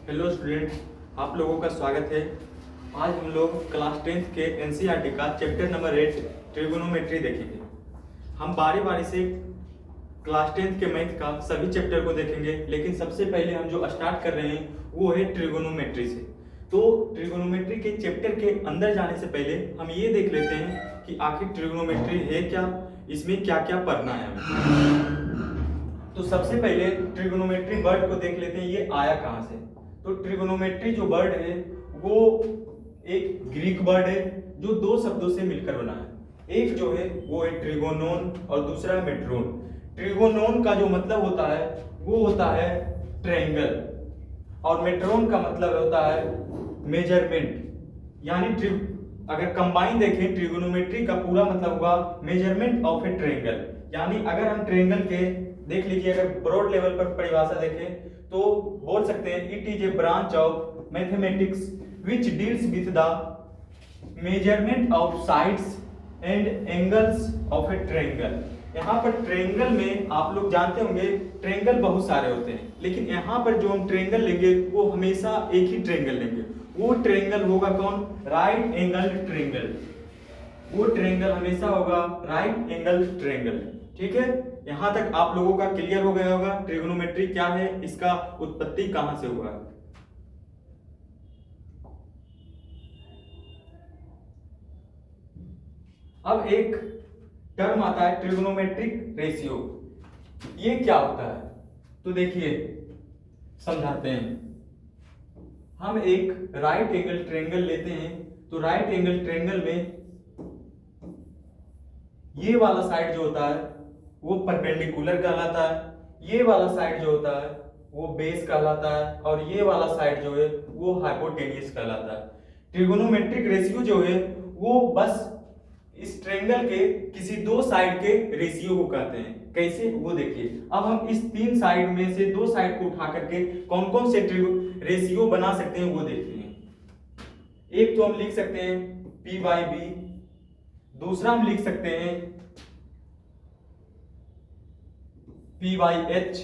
Hello student, आप लोगों का स्वागत है। आज हम लोग क्लास 10th के एनसीईआरटी का चैप्टर नंबर 8 ट्रिगोनोमेट्री देखेंगे। हम बारी बारी से क्लास 10th के मैथ का सभी चैप्टर को देखेंगे, लेकिन सबसे पहले हम जो स्टार्ट कर रहे हैं वो है ट्रिगोनोमेट्री से। तो ट्रिगोनोमेट्री के चैप्टर के अंदर जाने से पहले हम ये देख लेते हैं कि आखिर ट्रिगोनोमेट्री है क्या, इसमें क्या क्या पढ़ना है हमें। तो सबसे पहले ट्रिगोनोमेट्री वर्ड को देख लेते हैं, ये आया कहाँ से। तो ट्रिगोनोमेट्री जो वर्ड है वो एक ग्रीक वर्ड है जो दो शब्दों से मिलकर बना है। एक जो है वो है ट्रिगोनोन और दूसरा है मेट्रोन। ट्रिगोनोन का जो मतलब होता है वो होता है ट्रायंगल और मेट्रोन का मतलब होता है मेजरमेंट। यानी अगर कंबाइन देखें ट्रिगोनोमेट्री का पूरा मतलब होगा मेजरमेंट ऑफ ए ट्रायंगल। यानी अगर हम ट्रायंगल के देख लीजिए, अगर ब्रॉड लेवल पर परिभाषा देखें तो बोल सकते हैं it is a branch of mathematics which deals with the measurement of sides and angles of A triangle. यहाँ पर ट्रायंगल में आप लोग जानते होंगे ट्रायंगल बहुत सारे होते हैं, लेकिन यहाँ पर जो हम ट्रायंगल लेंगे वो हमेशा एक ही ट्रायंगल लेंगे। वो ट्रायंगल होगा कौन? Right angle triangle. वो ट्रायंगल हमेशा होगा राइट एंगल ट्रायंगल। ठीक है, यहां तक आप लोगों का क्लियर हो गया होगा ट्रिगोनोमेट्री क्या है, इसका उत्पत्ति कहां से हुआ। अब एक टर्म आता है ट्रिगोनोमेट्रिक रेशियो। ये क्या होता है तो देखिए समझाते हैं। हम एक राइट एंगल ट्रायंगल लेते हैं, तो राइट एंगल ट्रायंगल में ये वाला साइड जो होता है वो परपेंडिकुलर कहलाता है, ये वाला साइड जो होता है वो बेस कहलाता है और ये वाला साइड जो है वो हाइपोटेनियस कहलाता है। ट्रिगोनोमेट्रिक रेशियो जो है वो बस इस ट्रायंगल के किसी दो साइड के रेशियो को कहते हैं। कैसे वो देखिए। अब हम इस तीन साइड में से दो साइड को उठा करके कौन कौन से रेशियो बना सकते हैं वो देखते हैं। एक तो हम लिख सकते हैं P/B, दूसरा हम लिख सकते हैं P/H,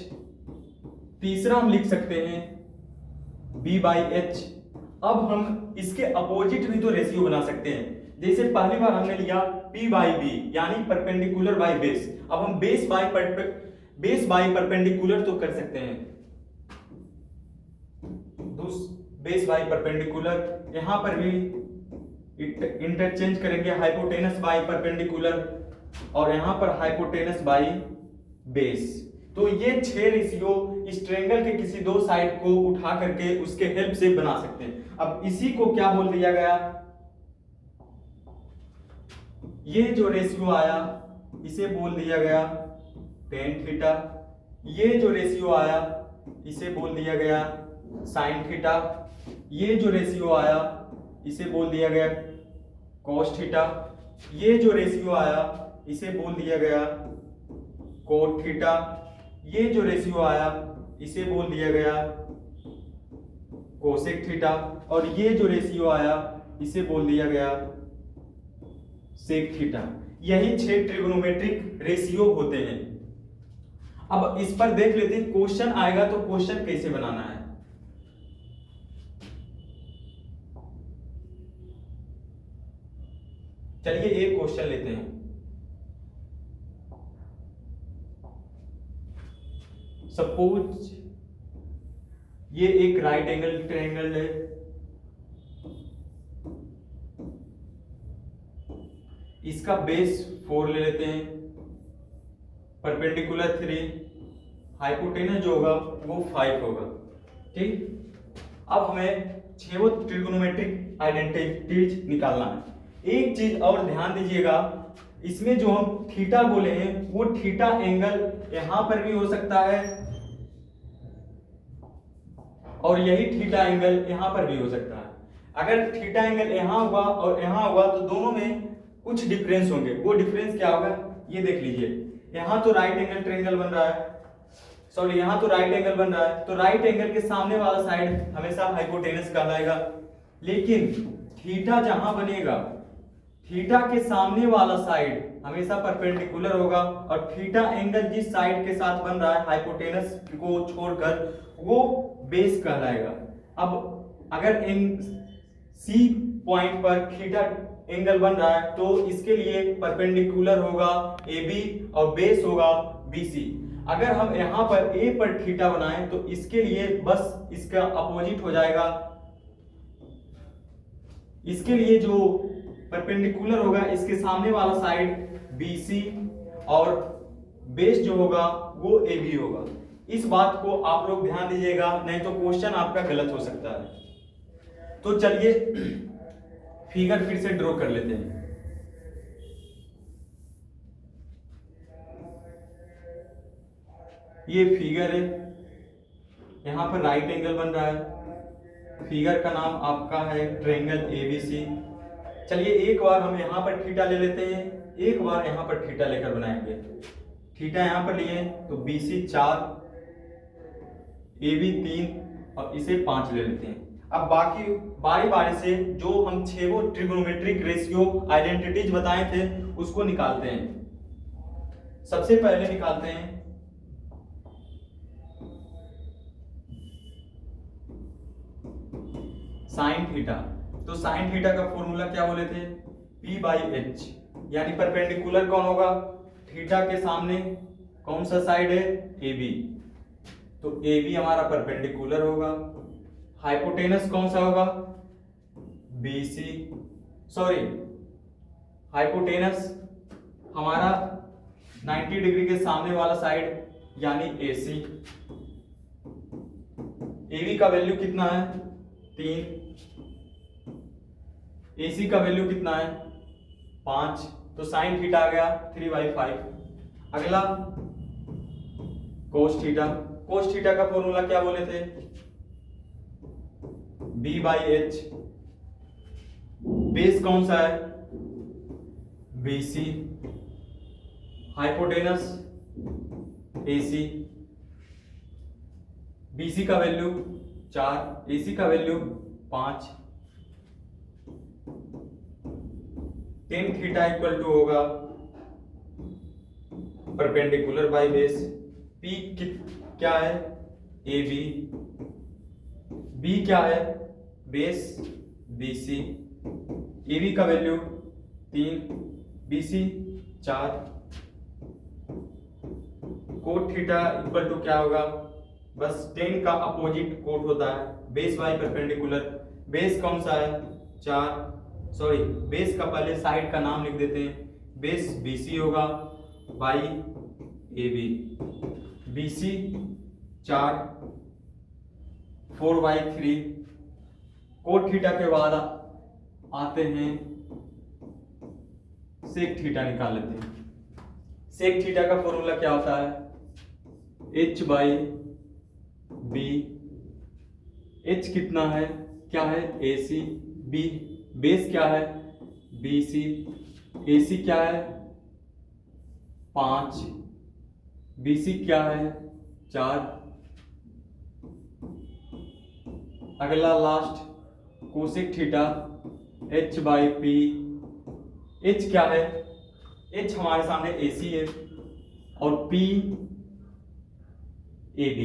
तीसरा हम लिख सकते हैं B/H। अब हम इसके अपोजिट भी तो रेशियो बना सकते हैं। जैसे पहली बार हमने लिया P/B यानी परपेंडिकुलर बाय बेस। अब हम बेस बाय परपेंडिकुलर तो कर सकते हैं। बेस बाय परपेंडिकुलर, यहां पर भी इंटरचेंज करेंगे हाइपोटेनस बाय परपेंडिकुलर और यहां पर हाइपोटेनस बाय बेस। तो ये 6 रेशियो इस ट्रायंगल के किसी दो साइड को उठा करके उसके हेल्प से बना सकते हैं। अब इसी को क्या बोल दिया गया, ये जो रेशियो आया इसे बोल दिया गया tan थीटा। ये जो रेशियो आया इसे बोल दिया गया sin थीटा। ये जो रेशियो आया इसे बोल दिया गया cos थीटा। ये जो रेशियो आया इसे बोल दिया गया cot थीटा। ये जो रेशियो आया इसे बोल दिया गया कोसेक थीटा और ये जो रेशियो आया इसे बोल दिया गया सेक थीटा। यही 6 ट्रिगोनोमेट्रिक रेशियो होते हैं। अब इस पर देख लेते हैं, क्वेश्चन आएगा तो क्वेश्चन कैसे बनाना है। चलिए एक क्वेश्चन लेते हैं। सपोज ये एक राइट एंगल ट्रायंगल है, इसका बेस 4 ले लेते हैं, परपेंडिकुलर 3, हाइपोटेनस जो होगा वो 5 होगा। ठीक, अब हमें 6 ट्रिगोनोमेट्रिक आइडेंटिटीज निकालना है। एक चीज और ध्यान दीजिएगा, इसमें जो हम थीटा बोले हैं वो थीटा एंगल यहां पर भी हो सकता है और यही थीटा एंगल यहां पर भी हो सकता है। अगर थीटा एंगल यहां हुआ और यहां हुआ तो दोनों में कुछ डिफरेंस होंगे। वो डिफरेंस क्या होगा ये देख लीजिए। यहां तो राइट एंगल ट्रायंगल बन रहा है, सॉरी यहां तो राइट एंगल बन रहा है, तो राइट एंगल के सामने वाला साइड हमेशा हाइपोटेनस कहलाएगा। लेकिन थीटा जहां बनेगा, थीटा के सामने वाला साइड हमेशा परपेंडिकुलर होगा और थीटा एंगल जिस साइड के साथ बन रहा है हाइपोटेनस को छोड़कर वो बेस कहलाएगा। अब अगर इन सी पॉइंट पर थीटा एंगल बन रहा है तो इसके लिए परपेंडिकुलर होगा ए बी और बेस होगा बी सी। अगर हम यहाँ पर ए पर थीटा बनाएं तो इसके लिए बस इसका अपोजिट हो जाएगा। इसके लिए जो परपेंडिकुलर होगा इसके सामने वाला साइड बी सी और बेस जो होगा वो ए बी होगा। इस बात को आप लोग ध्यान दीजिएगा, नहीं तो क्वेश्चन आपका गलत हो सकता है। तो चलिए फिगर फिर से ड्रॉ कर लेते हैं। ये फिगर है, यहां पर राइट एंगल बन रहा है। फिगर का नाम आपका है ट्रायंगल एबीसी। चलिए एक बार हम यहां पर थीटा ले लेते हैं, एक बार यहां पर थीटा लेकर बनाएंगे। थीटा यहां पर लिए तो बीसी 4, AB 3 और इसे 5 ले लेते हैं। अब बाकी बारी बारी से जो हम 6 वो ट्रिगोनोमेट्रिक रेशियो आइडेंटिटीज बताए थे उसको निकालते हैं। सबसे पहले निकालते हैं साइन थीटा। तो साइन थीटा का फॉर्मूला क्या बोले थे? P/H, यानी परपेंडिकुलर कौन होगा? थीटा के सामने कौन सा साइड है? AB, तो AB हमारा परपेंडिकुलर होगा। हाइपोटेनस कौन सा होगा? BC, सॉरी हाइपोटेनस हमारा 90 डिग्री के सामने वाला साइड यानी AC। AB का वैल्यू कितना है? 3। AC का वैल्यू कितना है? 5। तो साइन थीटा आ गया 3/5। अगला कोस थीटा। कोस थीटा का फॉर्मूला क्या बोले थे? B/H। बेस कौन सा है? BC। Hypotenuse AC। BC का वैल्यू 4, AC का value 5। Tan theta equal to होगा परपेंडिकुलर बाय बेस। P क्या है? AB। B क्या है? Base BC। AB का value 3, BC 4। Cot theta equal to क्या होगा? बस टेन का अपोजिट कोट होता है, बेस बाय परपेंडिकुलर। बेस कौन सा है? 4, सॉरी बेस का पहले साइड का नाम लिख देते हैं। बेस BC होगा by AB। BC 4, 4/3। Cot theta के बाद आते हैं सेक थीटा निकाल लेते हैं। सेक थीटा का फॉर्मूला क्या होता है? H/B। H कितना है? क्या है? AC। B बेस क्या है? BC। AC क्या है? 5। BC क्या है? 4। अगला last cosec theta H/P। H क्या है? H हमारे सामने AC है और P AB,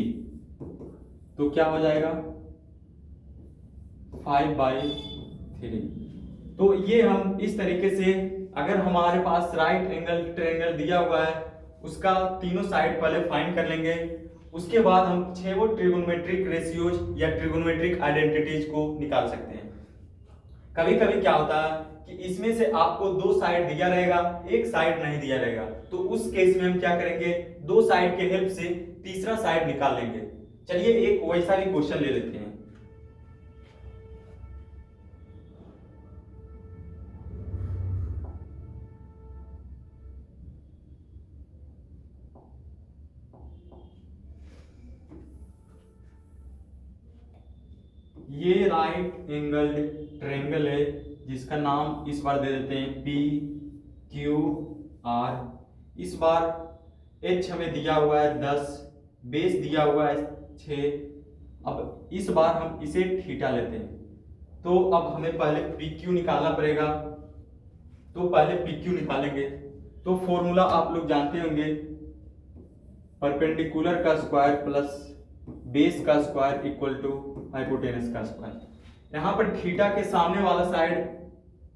तो क्या हो जाएगा? 5/3। तो ये हम इस तरीके से, अगर हमारे पास राइट एंगल ट्रायंगल दिया हुआ है उसका तीनों साइड पहले फाइंड कर लेंगे, उसके बाद हम 6 वो ट्रिगोनोमेट्रिक रेशियोज या ट्रिगोनोमेट्रिक आइडेंटिटीज को निकाल सकते हैं। कभी कभी क्या होता है कि इसमें से आपको 2 साइड दिया रहेगा, एक साइड नहीं दिया रहेगा, तो उस केस में हम क्या करेंगे? 2 साइड के हेल्प से तीसरा साइड निकाल लेंगे। चलिए एक वैसा भी क्वेश्चन ले लेते हैं। ये राइट एंगल्ड ट्रायंगल है जिसका नाम इस बार दे देते हैं PQR। इस बार H हमें दिया हुआ है 10, बेस दिया हुआ है 6। अब इस बार हम इसे थीटा लेते हैं, तो अब हमें पहले PQ निकालना पड़ेगा। तो पहले PQ निकालेंगे, तो फॉर्मूला आप लोग जानते होंगे, परपेंडिकुलर का स्क्वायर प्लस बेस का स्क्वायर इक्वल टू हाइपोटेनस का स्क्वायर। यहाँ पर थीटा के सामने वाला साइड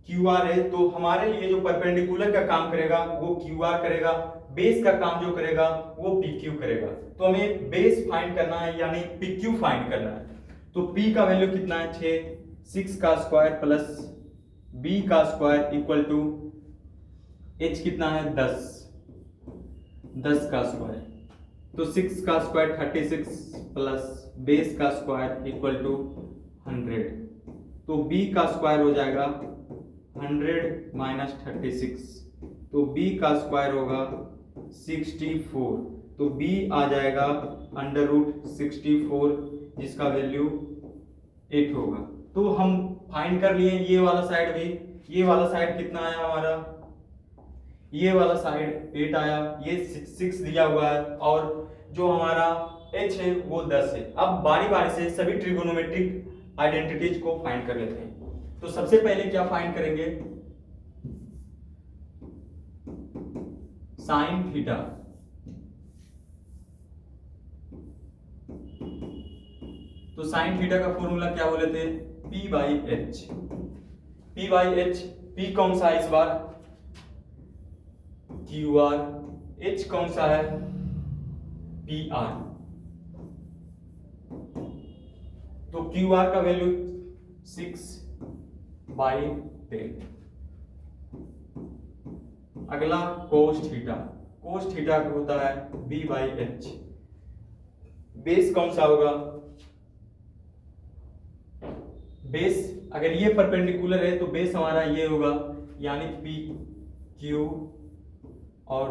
क्यू आर है, तो हमारे लिए जो परपेंडिकुलर का काम करेगा वो क्यू आर करेगा, बेस का काम जो करेगा वो पी क्यू करेगा। तो हमें बेस फाइंड करना है यानी पी क्यू फाइंड करना है। तो p का वैल्यू कितना है 6, 6 का स्क्वायर प्लस b का स्क्वायर इक्वल टू h कितना है 10, 10 का स्क्वायर। तो 6 का स्क्वायर 36 प्लस बेस का स्क्वायर इक्वल टू 100। तो b का स्क्वायर हो जाएगा 100 माइनस 36, तो b का स्क्वायर होगा 64। तो b आ जाएगा अंडर रूट 64 जिसका वैल्यू 8 होगा। तो हम फाइंड कर लिए ये वाला साइड भी। ये वाला साइड कितना आया हमारा, ये वाला साइड 8 आया, ये 6 दिया हुआ है और जो हमारा h है वो 10 है। अब बारी बारी से सभी ट्रिगोनोमेट्रिक आइडेंटिटीज को फाइंड कर लेते हैं। तो सबसे पहले क्या फाइंड करेंगे, साइन थीटा। तो साइन थीटा का फॉर्मूला क्या बोले थे, P by H. P by H, P कौन सा है इस बार क्यू आर, H कौन सा है पी आर। तो क्यू आर का वैल्यू 6/10। अगला कोस थीटा, कोस थीटा होता है B बाई एच। बेस कौन सा होगा, बेस अगर ये परपेंडिकुलर है तो बेस हमारा ये होगा यानी पी क्यू और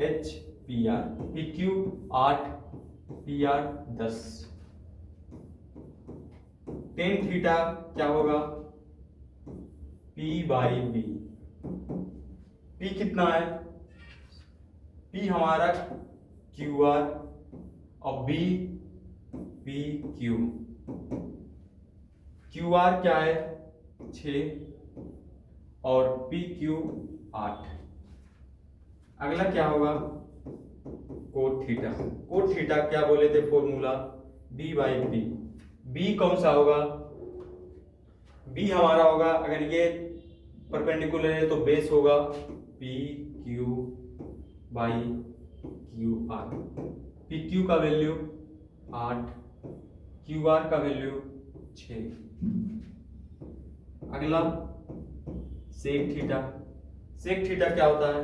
H P R. P Q 8, P R 10। Tan theta क्या होगा P बाई बी। P कितना है, P हमारा क्यू आर और B P Q. Q R क्या है 6 और पी क्यू 8। अगला क्या होगा कोट थीटा। कोट थीटा क्या बोले थे formula B by B. B कौन सा होगा, B हमारा होगा अगर ये परपेंडिकुलर है तो बेस होगा P Q by Q R. P Q का वैल्यू 8, क्यू आर का वैल्यू 6। अगला सेक थीटा। सेक थीटा क्या होता है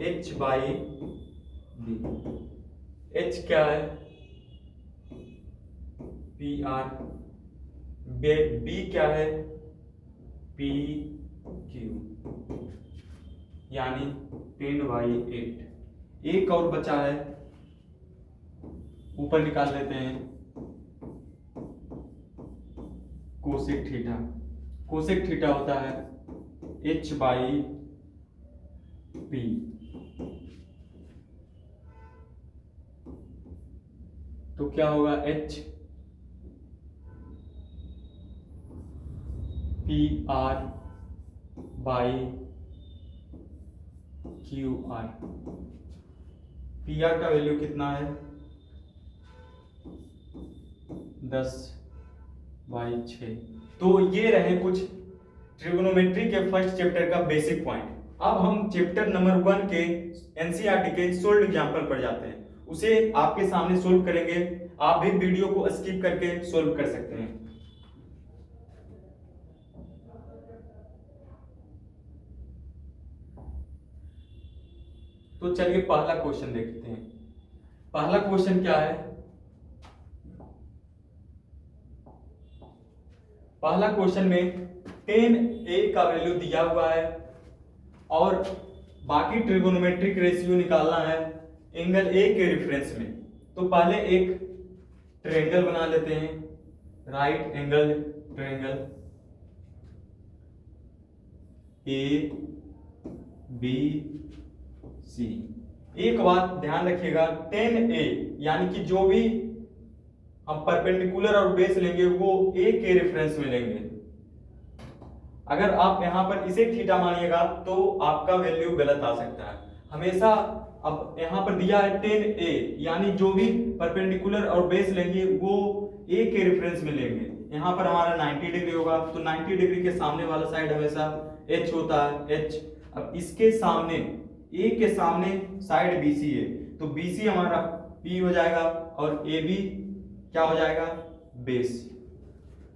H बाई बी। H क्या है पी आर, बी क्या है पी क्यू यानी 10/8। एक और बचा है, ऊपर निकाल लेते हैं कोसेक थीटा। कोसेक थीटा होता है H बाई पी। तो क्या होगा H P R by Q R. P R का वैल्यू कितना है 10/6। तो ये रहे कुछ ट्रिगोनोमेट्री के फर्स्ट चैप्टर का बेसिक पॉइंट। अब हम चैप्टर नंबर 1 के एनसीईआरटी के सोल्व एग्जांपल पर जाते हैं, उसे आपके सामने सोल्व करेंगे। आप भी वीडियो को स्किप करके सोल्व कर सकते हैं। तो चलिए पहला क्वेश्चन देखते हैं। पहला क्वेश्चन क्या है, पहला क्वेश्चन में 10a का वैल्यू दिया हुआ है और बाकी ट्रिगोनोमेट्रिक रेशियो निकालना है एंगल A के रेफरेंस में। तो पहले एक ट्रायंगल बना लेते हैं, राइट एंगल ट्रायंगल ABC। एक बात ध्यान रखिएगा 10a यानी कि जो भी हम परपेंडिकुलर और बेस लेंगे वो A के रेफरेंस में लेंगे। अगर आप यहां पर इसे थीटा मानिएगा तो आपका वैल्यू गलत आ सकता है। हमेशा अब यहाँ पर दिया है 10a, यानी जो भी परपेंडिकुलर और बेस लेंगे वो a के रेफरेंस में लेंगे। यहाँ पर हमारा 90 डिग्री होगा, तो 90 डिग्री के सामने वाला साइड हमेशा h होता है, h। अब इसके सामने a के सामने साइड bc है, तो bc हमारा p हो जाएगा और ab क्या हो जाएगा, बेस।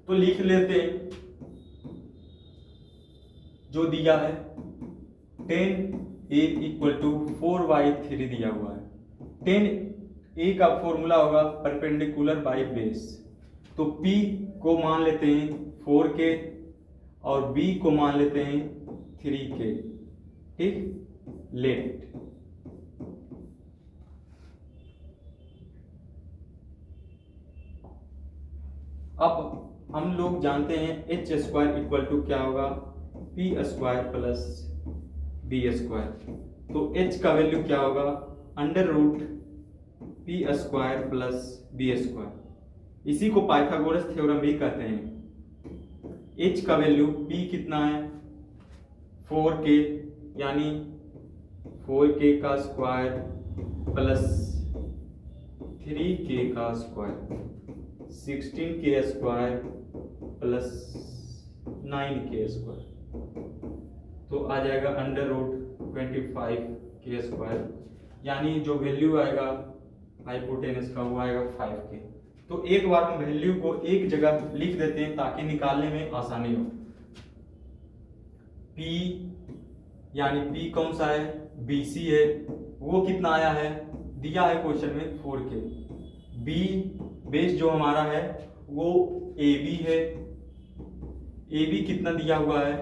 तो लिख लेते हैं जो दिया है 10a इक्वल टू 4/3 दिया हुआ है। 10a का फॉर्मूला होगा परपेंडिकुलर बाई बेस, तो p को मान लेते हैं 4k और b को मान लेते हैं 3k, ठीक। लेट अब हम लोग जानते हैं h स्क्वायर इक्वल टू क्या होगा, p square plus b square. तो h का वैल्यू क्या होगा, under root p square plus b square. इसी को पाइथागोरस थ्योरम भी कहते हैं। h का वैल्यू p कितना है, 4k, यानी 4k का स्क्वायर प्लस 3k का square, 16k square plus 9k square, तो आ जाएगा अंडर रूट 25k स्क्वायर, यानी जो वैल्यू आएगा हाइपोटेनस का वो आएगा 5k। तो एक बार हम वैल्यू को एक जगह लिख देते हैं ताकि निकालने में आसानी हो। P यानी P कौन सा है, BC है, वो कितना आया है, दिया है क्वेश्चन में 4k। B बेस जो हमारा है वो AB है, AB कितना दिया हुआ है,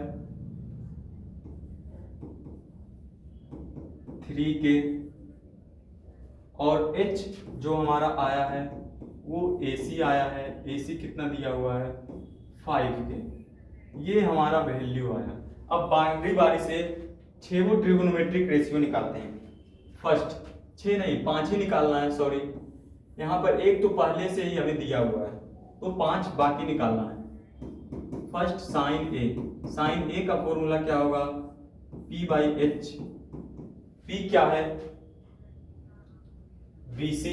3k, और H जो हमारा आया है वो AC आया है, AC कितना दिया हुआ है, 5k। ये हमारा वैल्यू आया। अब बारी बारी से 6 वो ट्रिगोनोमेट्रिक रेशियो निकालते हैं। फर्स्ट 6 नहीं 5 ही निकालना है, सॉरी, यहाँ पर एक तो पहले से ही हमें दिया हुआ है, तो 5 बाकी निकालना है। फर्स्ट साइन ए का फॉर्मूला क्या होगा, p/h। p क्या है, BC,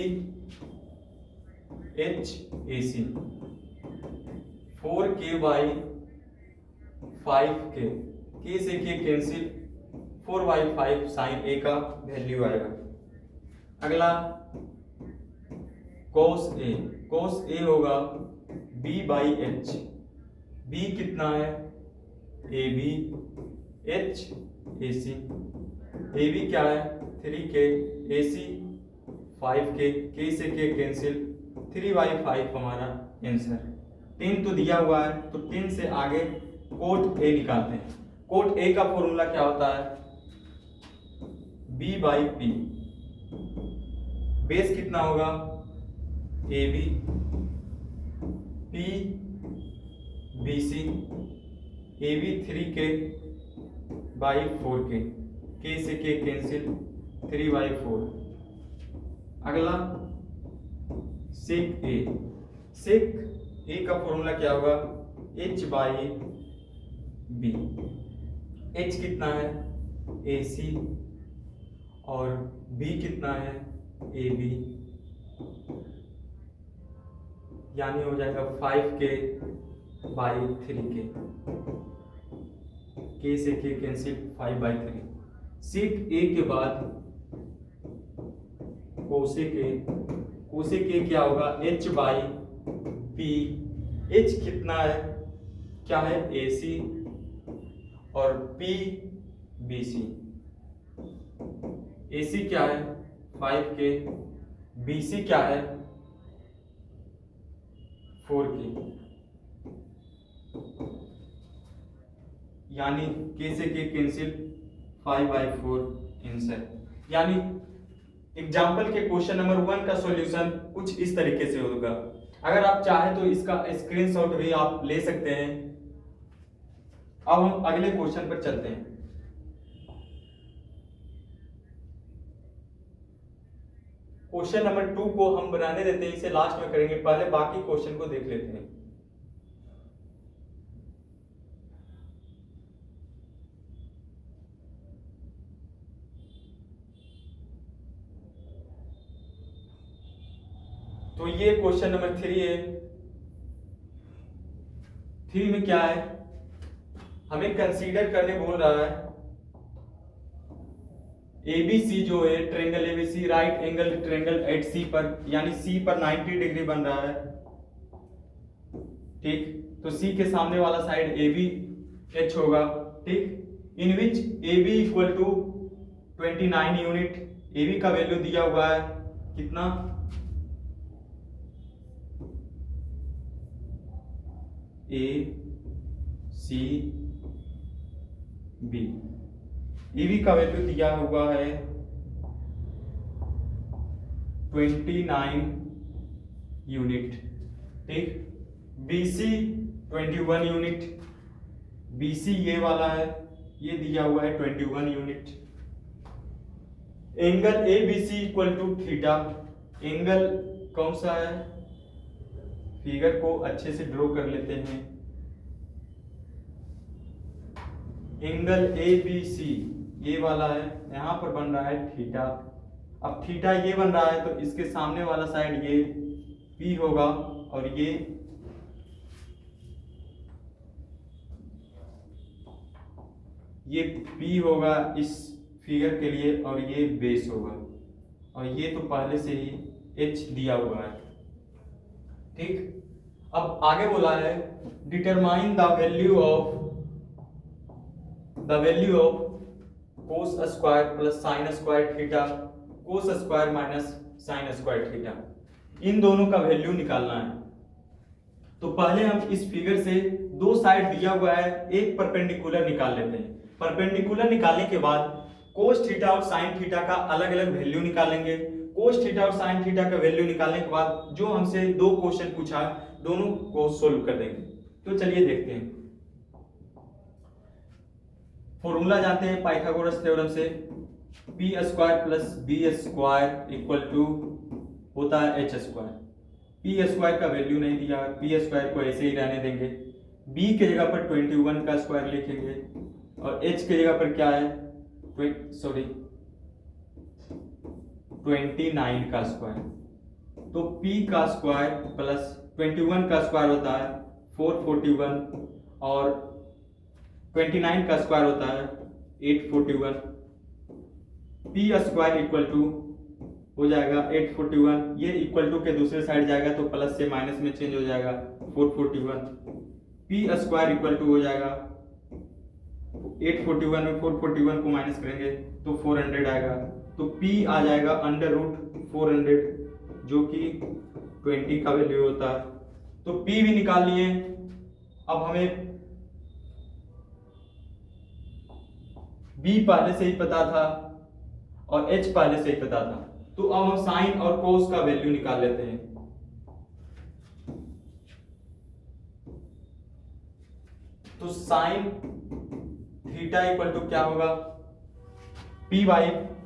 h AC, 4k/5k, k से k कैंसिल, 4/5 साइन ए का वैल्यू आएगा। अगला cos A होगा b/h। b कितना है, AB, h AC, AB क्या है 3k, AC 5k, k से k कैंसिल, 3/5 हमारा आंसर। 10 तो दिया हुआ है, तो 10 से आगे कोट A निकालते हैं। कोट A का फॉर्मूला क्या होता है, b/p। बेस कितना होगा, AB, P BC, AB 3k/4k, k से k कैंसिल, 3/4। अगला सेक A का फॉर्मूला क्या होगा, h/b। h कितना है, AC, और b कितना है, AB, यानी हो जाएगा 5k/3k, k से k कैंसिल, 5/3। सेक A के बाद कोसेक A क्या होगा, h/p। h कितना है, क्या है, AC, और p BC। AC क्या है 5k, BC क्या है 4k, यानी k से k कैंसिल, 5/4 आंसर। यानी एग्जाम्पल के क्वेश्चन नंबर 1 का सॉल्यूशन कुछ इस तरीके से होगा। अगर आप चाहें तो इसका स्क्रीनशॉट भी आप ले सकते हैं। अब हम अगले क्वेश्चन पर चलते हैं। क्वेश्चन नंबर 2 को हम बनाने देते हैं, इसे लास्ट में करेंगे, पहले बाकी क्वेश्चन को देख लेते हैं। तो ये क्वेश्चन नंबर 3 है। 3 में क्या है, हमें कंसीडर करने बोल रहा है एबीसी जो है triangle ABC right angle triangle at C पर, यानी सी पर 90 डिग्री बन रहा है। ठीक, तो सी के सामने वाला साइड ए बी एच होगा। ठीक, in which A B equal to 29 unit. A B का वैल्यू दिया हुआ है कितना, A C B. A B का वैल्यू दिया हुआ है 29 यूनिट। ठीक, BC 21 यूनिट। BC ये वाला है, ये दिया हुआ है 21 unit. Angle ABC equal to theta. Angle कौन सा है, फिगर को अच्छे से ड्रॉ कर लेते हैं। एंगल ABC ये वाला है, यहां पर बन रहा है थीटा। अब थीटा ये बन रहा है तो इसके सामने वाला साइड ये P होगा और ये P होगा इस फिगर के लिए, और ये बेस होगा, और ये तो पहले से ही H दिया हुआ है। ठीक, अब आगे बोला है determine the value of cos square plus sine square theta, cos square minus sine square theta, इन दोनों का वैल्यू निकालना है। तो पहले हम इस फिगर से दो साइड दिया हुआ है, एक परपेंडिकुलर निकाल लेते हैं। परपेंडिकुलर निकालने के बाद कोस थीटा और साइन थीटा का अलग अलग वैल्यू निकालेंगे। कोस थीटा और साइन थीटा का वैल्यू निकालने के बाद जो हमसे दो क्वेश्चन पूछा दोनों को सोल्व कर देंगे। तो चलिए देखते हैं। फॉर्मूला जानते हैं पाइथागोरस थ्योरम से, P square plus B square equal to होता है एच स्क्वायर। पी स्क्वायर का वैल्यू नहीं दिया, पी स्क्वायर को ऐसे ही रहने देंगे। बी के जगह पर 21 का स्क्वायर लिखेंगे और एच के जगह पर क्या है 29 का स्क्वायर। तो p का स्क्वायर प्लस 21 का स्क्वायर होता है 441 और 29 का स्क्वायर होता है 841। p स्क्वायर इक्वल टू हो जाएगा 841, ये इक्वल टू के दूसरे साइड जाएगा तो प्लस से माइनस में चेंज हो जाएगा 441। p स्क्वायर इक्वल टू हो जाएगा 841 में 441 को माइनस करेंगे तो 400 आएगा। तो p आ जाएगा अंडर रूट 400 जो कि 20 का वैल्यू होता है। तो p भी निकाल लिए। अब हमें b पहले से ही पता था और h पहले से ही पता था, तो अब हम साइन और कोस का वैल्यू निकाल लेते हैं। तो साइन थीटा इक्वल टू क्या होगा, P बाई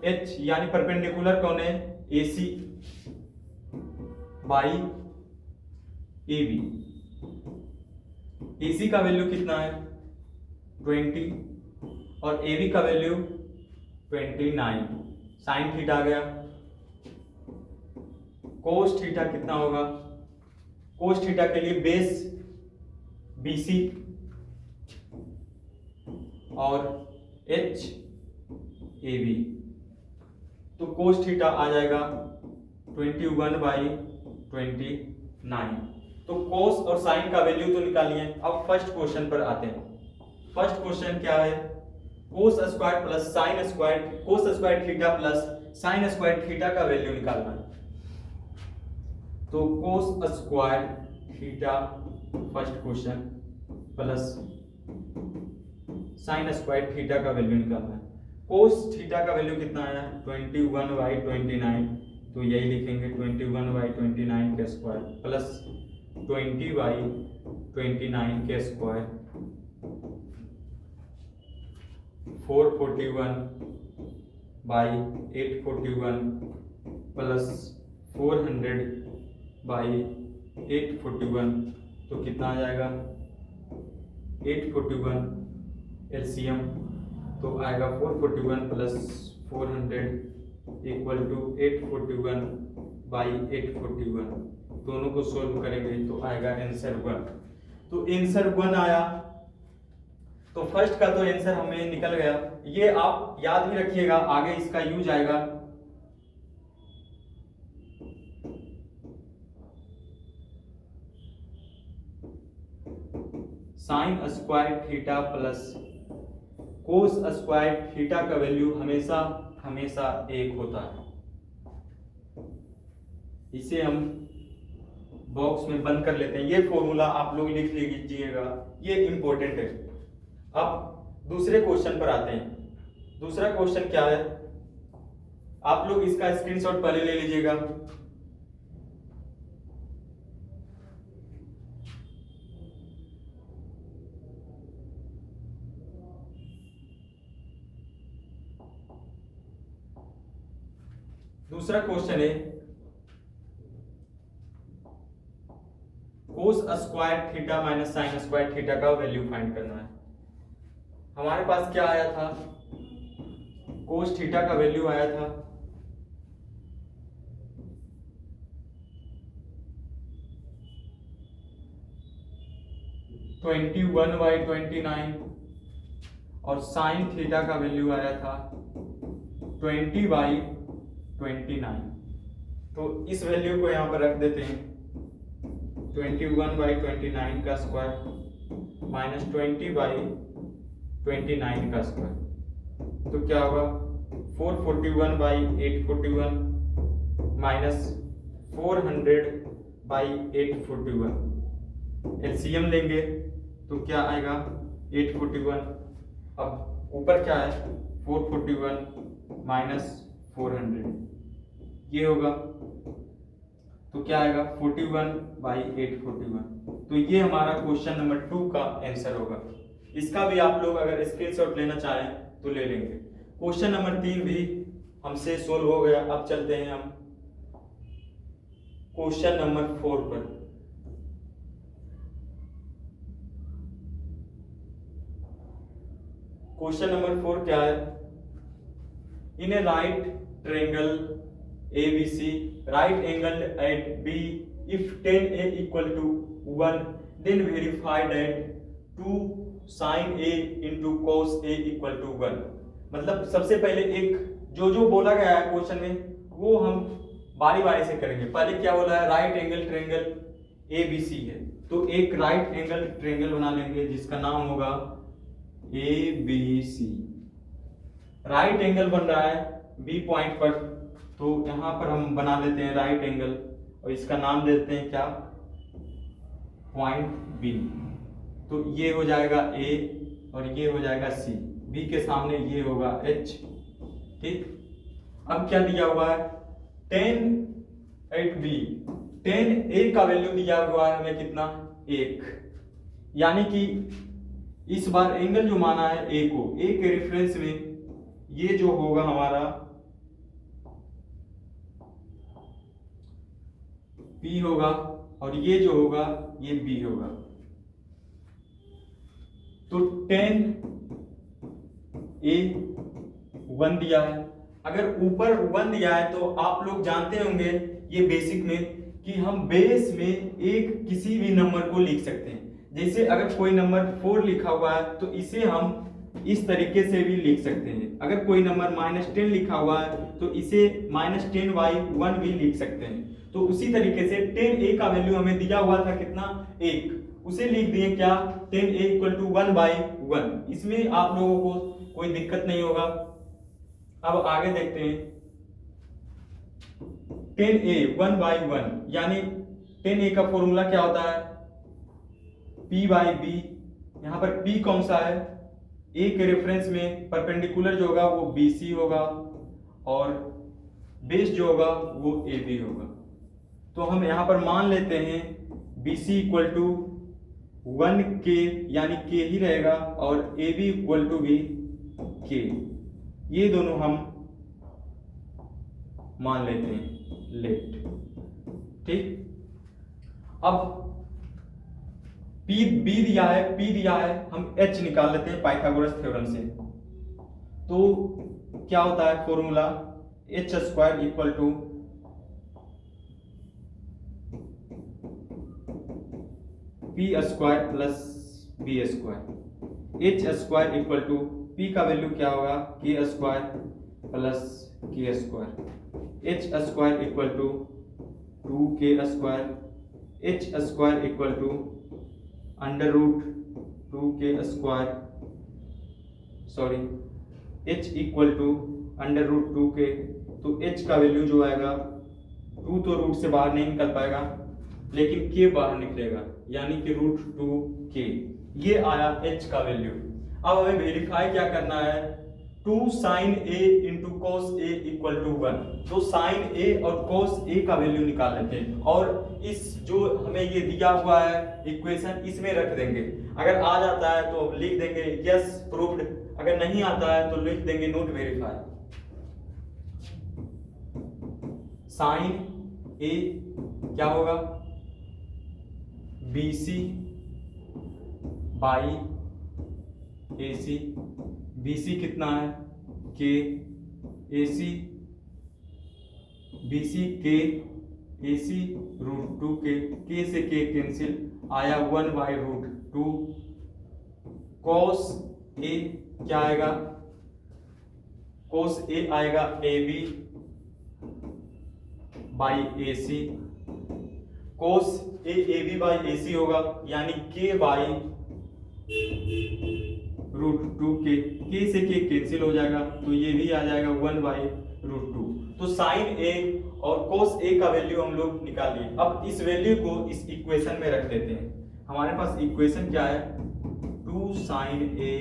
H, यानी परपेंडिकुलर कौन है AC बाई AB। AC का वैल्यू कितना है 20 और AB का वैल्यू 29। साइन थीटा आ गया। कोस थीटा कितना होगा, कोस थीटा के लिए बेस BC और H AB। तो कोस थीटा आ जाएगा 21 बाई 29। तो कोस और साइन का वैल्यू तो निकालिए। अब फर्स्ट क्वेश्चन पर आते हैं। फर्स्ट क्वेश्चन क्या है, कोस square plus sine square, cos square theta plus sine square theta का वैल्यू निकालना है। तो cos square theta first question plus sine square theta का वैल्यू निकालना है। कोस थीटा का वैल्यू कितना आया 21 बाई 29, तो यही लिखेंगे 21 बाई 29 के स्क्वायर प्लस 20 बाई 29 के स्क्वायर 441 बाई 841 प्लस 400 बाई 841, तो कितना आ जाएगा 841 एलसीएम, तो आएगा 441 प्लस 400 इक्वल टू 841 बाई 841। दोनों को सोल्व करेंगे तो आएगा आंसर 1। तो आंसर 1 आया। तो फर्स्ट का तो आंसर हमें निकल गया। ये आप याद भी रखिएगा, आगे इसका यूज आएगा। Sign square theta plus cos square theta का वैल्यू हमेशा हमेशा 1 होता है। इसे हम बॉक्स में बंद कर लेते हैं। ये फॉर्मूला आप लोग लिख लीजिएगा, ये इंपॉर्टेंट है। अब दूसरे क्वेश्चन पर आते हैं। दूसरा क्वेश्चन क्या है, आप लोग इसका स्क्रीनशॉट पहले ले लीजिएगा। दूसरा क्वेश्चन है cos square theta minus sine square theta का वैल्यू फाइंड करना है। हमारे पास क्या आया था, कोस थीटा का वैल्यू आया था 21/29 और साइन थीटा का वैल्यू आया था 20/29। तो इस वैल्यू को यहाँ पर रख देते हैं, 21/29 का स्क्वायर माइनस 20/29 का स्क्वायर। तो क्या होगा 441/841 माइनस 400/841। एलसीएम लेंगे तो क्या आएगा 841। अब ऊपर क्या है 441 माइनस 400, ये होगा तो क्या आएगा 41/841। तो ये हमारा क्वेश्चन नंबर 2 का आंसर होगा। इसका भी आप लोग अगर स्क्रीनशॉट लेना चाहें तो ले लेंगे। क्वेश्चन नंबर 3 भी हमसे सोल्व हो गया। अब चलते हैं हम क्वेश्चन नंबर 4 पर। क्वेश्चन नंबर 4 क्या है, in a right triangle ABC, right angled at B, if tan A equal to 1, then verify that 2 sin A into cos A equal to 1। मतलब सबसे पहले एक जो बोला गया है क्वेश्चन में वो हम बारी बारी से करेंगे। पहले क्या बोला है, राइट एंगल ट्रायंगल ABC है, तो एक राइट एंगल ट्रायंगल बना लेंगे जिसका नाम होगा ABC। राइट एंगल बन रहा है B पॉइंट पर, तो यहां पर हम बना लेते हैं राइट एंगल और इसका नाम देते हैं क्या, पॉइंट B। तो ये हो जाएगा A और ये हो जाएगा C, B के सामने ये होगा H। ठीक, अब क्या दिया हुआ है, tan at B, tan A का वैल्यू दिया हुआ है हमें कितना 1, यानी कि इस बार एंगल जो माना है A को, A के रेफरेंस में ये जो होगा हमारा P होगा और ये जो होगा ये B होगा। तो tan A 1 दिया है। अगर ऊपर 1 दिया है तो आप लोग जानते होंगे ये बेसिक में कि हम बेस में एक किसी भी नंबर को लिख सकते हैं। जैसे अगर कोई नंबर 4 लिखा हुआ है तो इसे हम इस तरीके से भी लिख सकते हैं। अगर कोई नंबर -10 लिखा हुआ है तो इसे -10/1 भी लिख सकते हैं। तो उसी तरीके से tan A का वैल्यू हमें दिया हुआ था कितना 1, उसे लिख दिए क्या tan A = 1/1। इसमें आप लोगों को कोई दिक्कत नहीं होगा। अब आगे देखते हैं, tan A 1/1 यानी tan A का फॉर्मूला क्या होता है P/B। यहाँ पर P कौन सा है, A के रेफरेंस में परपेंडिकुलर जो होगा वो BC होगा और बेस जो होगा वो AB होगा। तो हम यहाँ पर मान लेते हैं BC = 1K यानी K ही रहेगा और AB = भी K, ये दोनों हम मान लेते हैं लेट। ठीक, अब B दिया है, P दिया है, हम H निकाल लेते हैं पाइथागोरस थ्योरम से। तो क्या होता है formula, H² = P square plus B square. H square equal to P का वैल्यू क्या होगा, K square plus K square. H square equal to 2k square. H square equal to under root 2k square, sorry h equal to under root 2k। तो h का value जो आएगा 2 तो root से बाहर नहीं निकल पाएगा, लेकिन k बाहर निकलेगा, यानी कि रूट 2k। ये आया h का वैल्यू। अब हमें वेरीफाई क्या करना है, 2 sine a into cos a equal to 1। तो साइन a और कॉस a का वैल्यू निकाल लेते हैं और इस जो हमें ये दिया हुआ है इक्वेशन इसमें रख देंगे। अगर आ जाता है तो लिख देंगे यस प्रूव्ड, अगर नहीं आता है तो लिख देंगे नोट वेरीफाई। साइन a क्या होगा, BC बाई AC। BC कितना है, K। AC BC K AC root 2K। K से K कैंसिल आया 1 बाई रूट 2। कॉस A क्या आएगा, कॉस A आएगा AB by AC। Cos A AB by AC होगा, यानी K by root 2K। K से K कैंसिल हो जाएगा, तो ये भी आ जाएगा 1 बाई रूट 2। तो साइन A और कॉस A का वैल्यू हम लोग निकाल लिए। अब इस वैल्यू को इस इक्वेशन में रख देते हैं। हमारे पास इक्वेशन क्या है, 2 sine A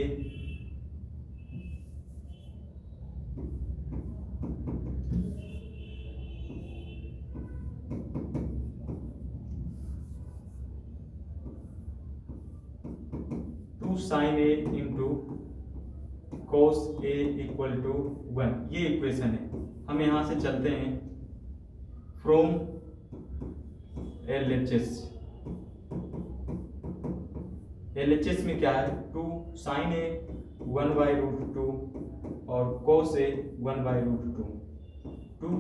sine A into cos A equal to 1। ये इक्वेशन है। हम यहां से चलते हैं फ्रॉम LHS। LHS में क्या है, 2 साइन A 1 बाई रूट 2 और cos A 1 by root 2। 2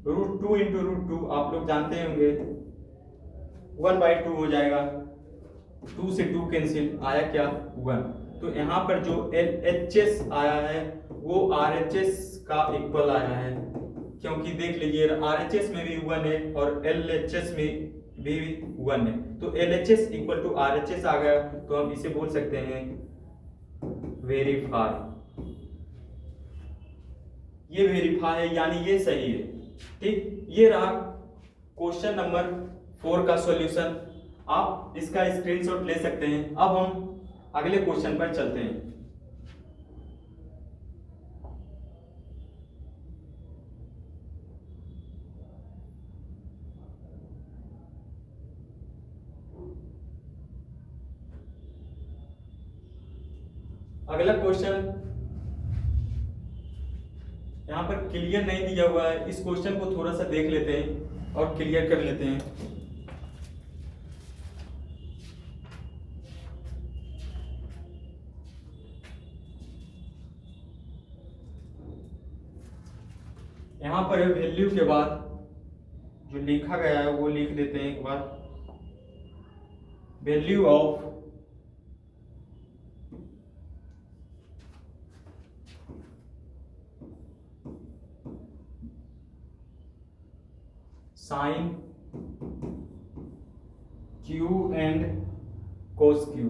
root 2 into root 2 आप लोग जानते होंगे 1 बाई 2 हो जाएगा। 2 से 2 कैंसिल आया क्या 1। तो यहाँ पर जो LHS आया है वो RHS का इक्वल आया है, क्योंकि देख लीजिए RHS में भी 1 है और LHS में भी 1 है। तो LHS इक्वल टू RHS आ गया, तो हम इसे बोल सकते हैं वेरीफाई। ये वेरीफाई है, यानी ये सही है। ठीक, ये रहा क्वेश्चन नंबर 4 का सॉल्यूशन। आप इसका स्क्रीनशॉट ले सकते हैं। अब हम अगले क्वेश्चन पर चलते हैं। अगला क्वेश्चन यहाँ पर क्लियर नहीं दिया हुआ है, इस क्वेश्चन को थोड़ा सा देख लेते हैं और क्लियर कर लेते हैं। यहाँ पर वैल्यू के बाद जो लिखा गया है वो लिख देते हैं एक बार। Value of sine Q and cos Q।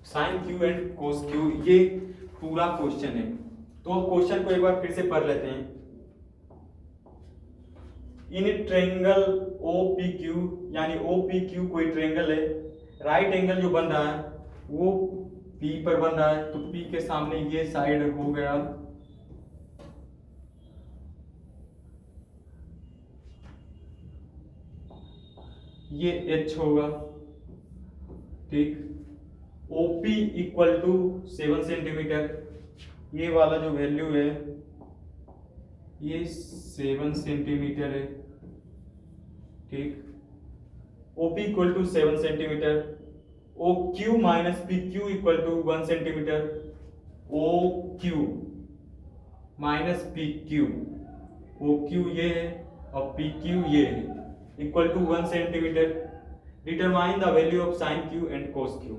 Sine Q and cos Q, ये पूरा क्वेश्चन है। तो क्वेश्चन को एक बार फिर से पढ़ लेते हैं। इन ट्रायंगल OPQ, यानी OPQ कोई ट्रायंगल है, राइट एंगल जो बन रहा है वो P पर बन रहा है, तो P के सामने ये साइड हो गया, ये H होगा। ठीक, OP इक्वल टू 7 सेंटीमीटर। ये वाला जो वैल्यू है ये 7 सेंटीमीटर है। ठीक, OP equal to 7 centimetre. OQ minus PQ equal to 1 centimetre. OQ minus PQ, OQ ये है और PQ ये है। Equal to 1 centimetre. Determine the value of sine Q and cos Q,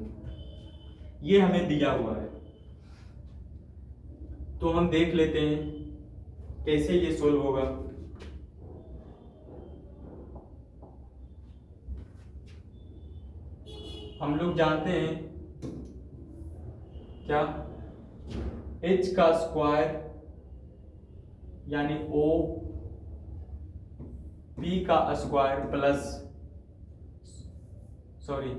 ये हमें दिया हुआ है। तो हम देख लेते हैं कैसे ये सोल्व होगा। हम लोग जानते हैं क्या, h का स्क्वायर यानी ओ p का स्क्वायर प्लस, सॉरी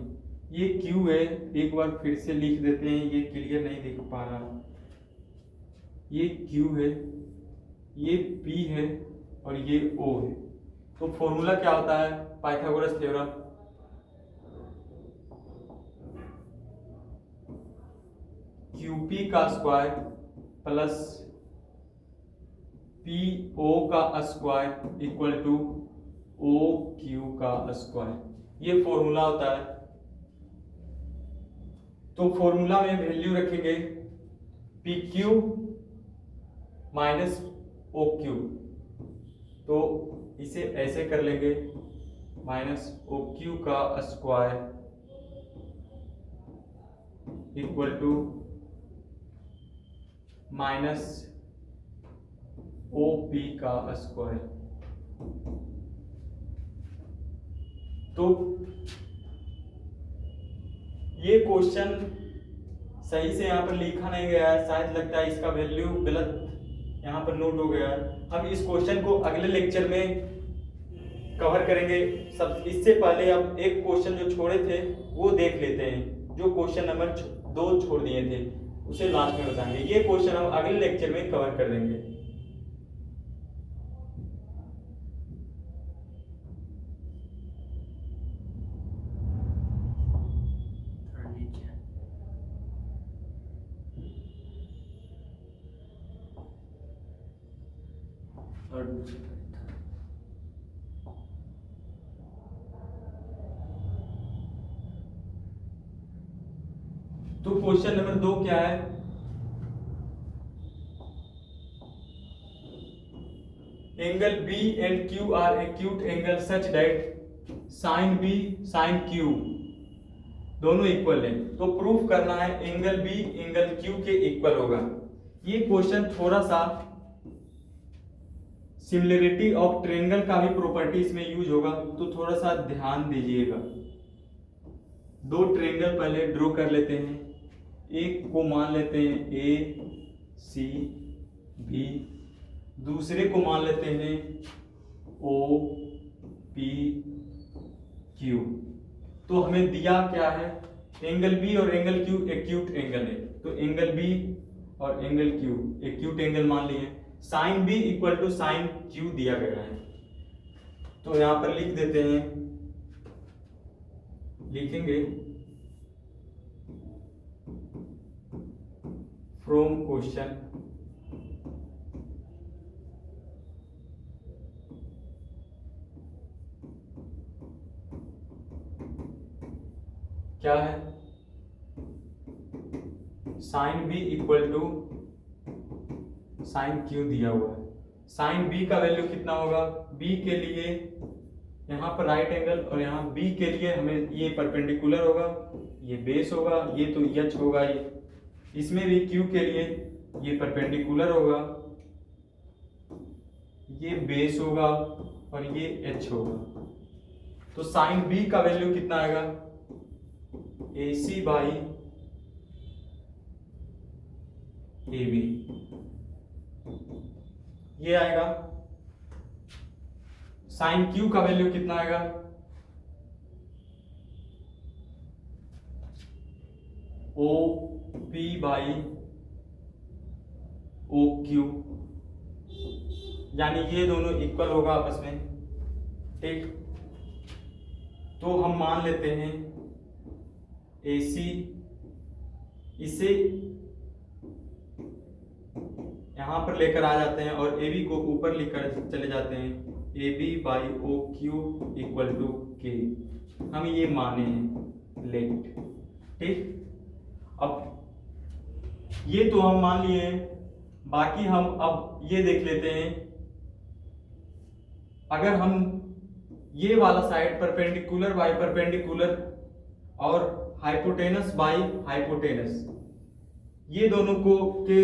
ये q है, एक बार फिर से लिख देते हैं, ये क्लियर नहीं दिख पा रहा। ये q है, ये p है और ये o है। तो फॉर्मूला क्या होता है, पाइथागोरस थ्योरम। QP का स्क्वायर प्लस PO का स्क्वायर इक्वल टू OQ का स्क्वायर, ये फॉर्मूला होता है। तो फॉर्मूला में वैल्यू रखेंगे PQ माइनस OQ, तो इसे ऐसे कर लेंगे, माइनस OQ का square equal to minus OP का स्क्वायर। तो ये क्वेश्चन सही से यहाँ पर लिखा नहीं गया है, शायद लगता है इसका वैल्यू गलत यहाँ पर नोट हो गया है। हम इस क्वेश्चन को अगले लेक्चर में कवर करेंगे। सब इससे पहले अब एक क्वेश्चन जो छोड़े थे वो देख लेते हैं, जो क्वेश्चन नंबर 2 छोड़ दिए थे उसे लास्ट में बताएंगे। ये क्वेश्चन हम अगले लेक्चर में कवर कर देंगे। तो क्वेश्चन नंबर 2 क्या है, angle B and Q are acute angle such that sin B sin Q दोनों इक्वल है। तो प्रूफ करना है एंगल B एंगल Q के इक्वल होगा। ये क्वेश्चन थोड़ा सा सिमिलरिटी ऑफ ट्रायंगल का भी प्रॉपर्टी इसमें यूज होगा, तो थोड़ा सा ध्यान दीजिएगा। दो ट्रायंगल पहले ड्रॉ कर लेते हैं। एक को मान लेते हैं ACB, दूसरे को मान लेते हैं OPQ। तो हमें दिया क्या है, एंगल B और एंगल Q एक्यूट एंगल है, तो एंगल B और एंगल Q एक्यूट एंगल मान लिए। Sine B equal to sine Q दिया गया है, तो यहां पर लिख देते हैं, लिखेंगे फ्रॉम क्वेश्चन क्या है, sine B equal to sine Q दिया हुआ है। साइन B का वैल्यू कितना होगा, B के लिए यहाँ पर राइट एंगल और यहाँ B के लिए हमें ये परपेंडिकुलर होगा, ये बेस होगा, ये तो H होगा, ये इसमें भी Q के लिए ये परपेंडिकुलर होगा, ये बेस होगा और ये H होगा। तो साइन B का वैल्यू कितना आएगा, AC बाई AB ये आएगा। साइन Q का वैल्यू कितना आएगा, OP बाई OQ, यानी ये दोनों इक्वल होगा आपस में, ठीक। तो हम मान लेते हैं AC, इसे यहां पर लेकर आ जाते हैं और AB को ऊपर लेकर चले जाते हैं, AB by OQ equal to K, हम ये माने हैं लेट, ठीक। अब ये तो हम मान लिए हैं, बाकी हम अब ये देख लेते हैं, अगर हम ये वाला साइड परपेंडिकुलर बाई परपेंडिकुलर और हाइपोटेनस बाई हाइपोटेनस, ये दोनों को के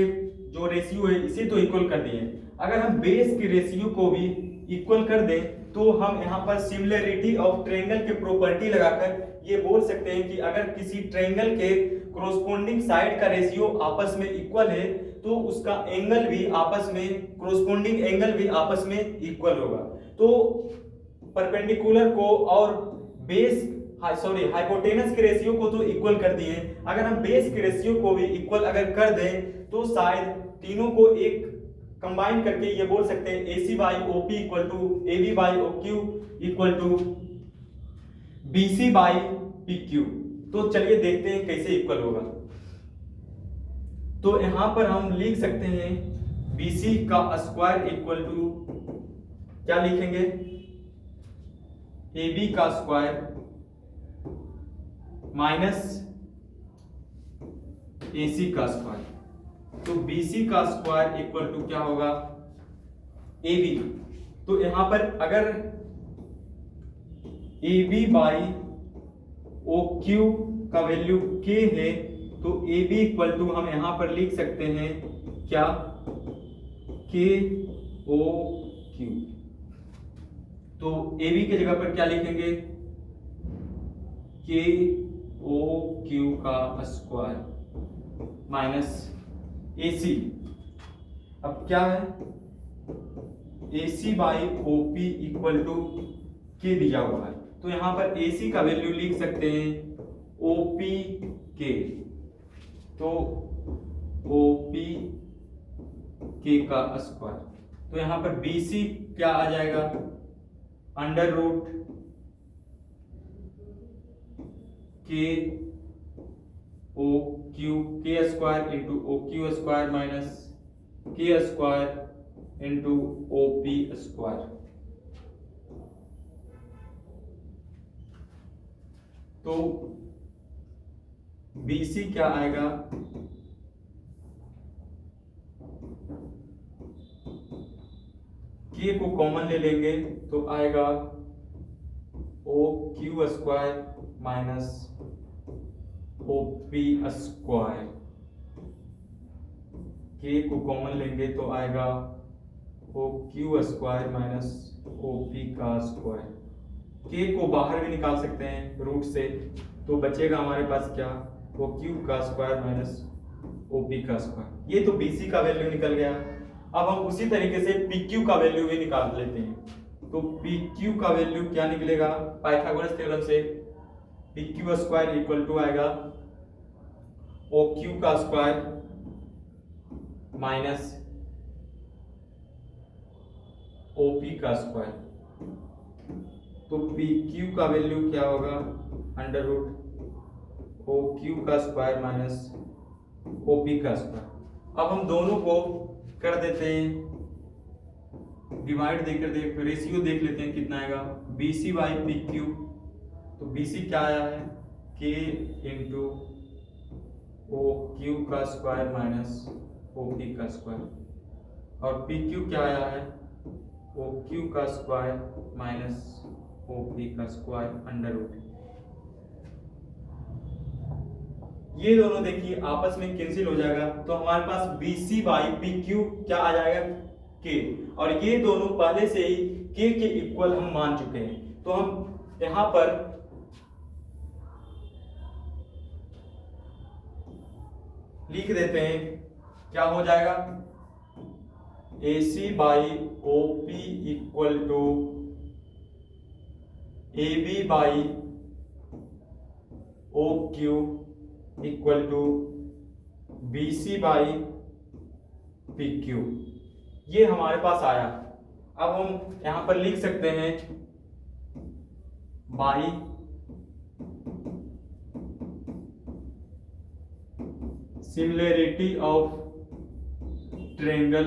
जो रेशियो है इसे तो इक्वल कर दिए। अगर हम बेस की रेशियो को भी इक्वल कर दें तो हम यहाँ पर सिमिलरिटी ऑफ ट्रायंगल के प्रॉपर्टी लगाकर ये बोल सकते हैं कि अगर किसी ट्रायंगल के कोरोस्पोंडिंग साइड का रेशियो आपस में इक्वल है तो उसका एंगल भी आपस में, कोरोस्पोंडिंग एंगल भी आपस में इक्वल होगा। तो परपेंडिकुलर को और बेस हाइपोटेनस के रेशियो को तो इक्वल कर दिए, अगर हम बेस के रेशियो को भी इक्वल अगर कर दें तो शायद तीनों को एक कंबाइन करके ये बोल सकते हैं AC by OP equal to AB by OQ equal to BC by PQ। तो चलिए देखते हैं कैसे इक्वल होगा। तो यहां पर हम लिख सकते हैं BC का स्क्वायर इक्वल टू क्या लिखेंगे, AB का स्क्वायर माइनस AC का स्क्वायर। तो BC का स्क्वायर इक्वल टू क्या होगा, AB। तो यहां पर अगर AB बाई OQ का वैल्यू K है तो AB इक्वल टू हम यहां पर लिख सकते हैं क्या, KOQ। तो AB की जगह पर क्या लिखेंगे, KOQ का स्क्वायर माइनस AC। अब क्या है, AC by OP equal to K दिया हुआ है, तो यहां पर AC का वैल्यू लिख सकते हैं OP K। तो OP K का स्क्वायर, तो यहां पर BC क्या आ जाएगा, under root K OQ K square into OQ square minus K square into OP square. तो BC क्या आएगा, K को कॉमन ले लेंगे तो आएगा OQ square minus OP square. K को कॉमन लेंगे तो आएगा OQ स्क्वायर माइनस OP का स्क्वायर। K को बाहर भी निकाल सकते हैं रूट से, तो बचेगा हमारे पास क्या, OQ का स्क्वायर माइनस OP का स्क्वायर। ये तो BC का वैल्यू निकल गया। अब हम उसी तरीके से PQ का वैल्यू भी निकाल लेते हैं। तो PQ का वैल्यू क्या निकलेगा, पाइथागोरस थ्योरम से PQ स्क्वायर इक्वल टू आएगा OQ का स्क्वायर माइनस OP का स्क्वायर। तो PQ का वैल्यू क्या होगा, अंडर रूट OQ का स्क्वायर माइनस OP का स्क्वायर। अब हम दोनों को कर देते हैं डिवाइड, देख रेशियो देख लेते हैं कितना आएगा, BC बाई PQ। तो BC क्या आया है, K इंटू OQ का स्क्वायर माइनस OP का स्क्वायर, और PQ क्या आया है, OQ का स्क्वायर माइनस OP का स्क्वायर अंडर रूट। ये दोनों देखिए आपस में कैंसिल हो जाएगा, तो हमारे पास BC बाई PQ क्या आ जाएगा, K। और ये दोनों पहले से ही K के इक्वल हम मान चुके हैं, तो हम यहां पर लिख देते हैं, क्या हो जाएगा, AC by OP equal to AB by OQ equal to BC by PQ। ये हमारे पास आया। अब हम यहां पर लिख सकते हैं बाई सिमिलरिटी ऑफ ट्रायंगल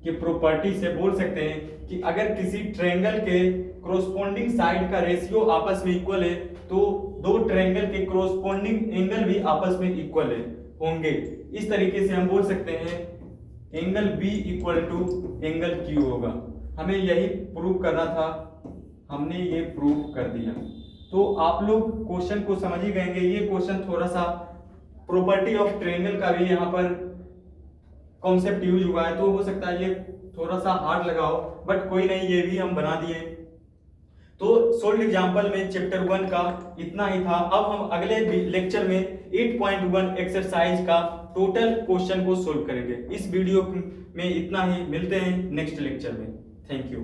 की प्रॉपर्टी से बोल सकते हैं कि अगर किसी ट्रायंगल के कोरोस्पोंडिंग साइड का रेशियो आपस में इक्वल है तो दो ट्रायंगल के कोरोस्पोंडिंग एंगल भी आपस में इक्वल है होंगे। इस तरीके से हम बोल सकते हैं angle B equal to angle Q होगा। हमें यही प्रूव करना था, हमने ये प्रूव कर दिया। तो आप लोग क्वेश्चन को समझ ही गएंगे। ये क्वेश्चन थोड़ा सा प्रॉपर्टी ऑफ ट्रायंगल का भी यहाँ पर कॉन्सेप्ट यूज हुआ है, तो हो सकता है ये थोड़ा सा हार्ड लगा हो, बट कोई नहीं, ये भी हम बना दिए। तो सोल्ड एग्जांपल में चैप्टर 1 का इतना ही था। अब हम अगले लेक्चर में 8.1 एक्सरसाइज का टोटल क्वेश्चन को सोल्व करेंगे। इस वीडियो में इतना ही, मिलते हैं नेक्स्ट लेक्चर में। Thank you.